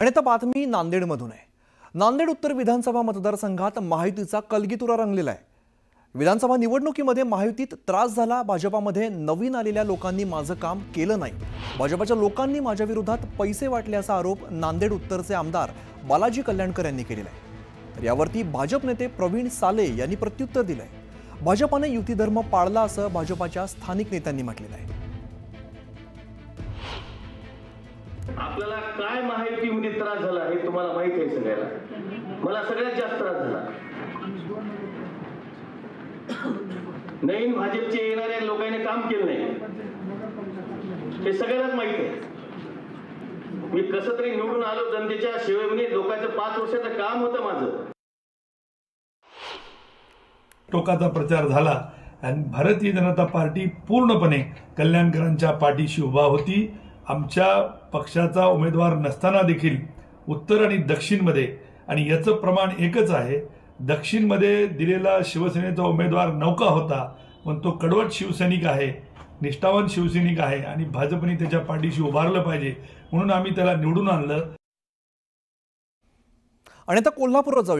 आणि आता बातमी नांदेडमधून आहे। नांदेड उत्तर विधानसभा मतदारसंघात महायुतीचा कलगीतुरा रंगलेला आहे। विधानसभा निवडणुकीमध्ये महायुतीत त्रास झाला। भाजपामध्ये नवीन आलेल्या लोकांनी माझं काम केलं नाही, भाजपाच्या लोकांनी माझ्या विरोधात पैसे वाटले असा आरोप नांदेड उत्तरचे आमदार बालाजी कल्याणकर यांनी केलेला आहे। तर यावरती भाजप नेते प्रवीण साले यांनी प्रत्युत्तर दिलंय। भाजपाने युती धर्म पाळला असं भाजपाच्या स्थानिक नेत्यांनी म्हटलेलं आहे। आपल्याला काय महायुतीमध्ये त्रास झाला हे तुम्हाला माहित आहे सगळ्याला। मला सगळ्यात जास्त त्रास झाला नवीन भाजपचे येणाऱ्या लोकांनी काम केलं नाही हे सगळ्यालाच माहित आहे। मी कसं तरी निवडून आलो जनतेच्या सेवेमध्ये, लोकांचं 5 वर्षाचं काम होतं माझं। टोकाचा प्रचार झाला आणि भारतीय जनता पार्टी पूर्णपणे कल्याणकरांच्या पाठीशी उभा होती। आमच्या पक्षाचा उमेदवार नसताना देखील उत्तर आणि दक्षिणमध्ये, आणि याचं प्रमाण एकच आहे, दक्षिणमध्ये दिलेला शिवसेनेचा उमेदवार नौका होता, पण तो कडवट शिवसैनिक आहे, निष्ठावान शिवसैनिक आहे आणि भाजपने त्याच्या पाठीशी उभारलं पाहिजे म्हणून आम्ही त्याला निवडून आणलं। आणि आता कोल्हापूरला जाऊ।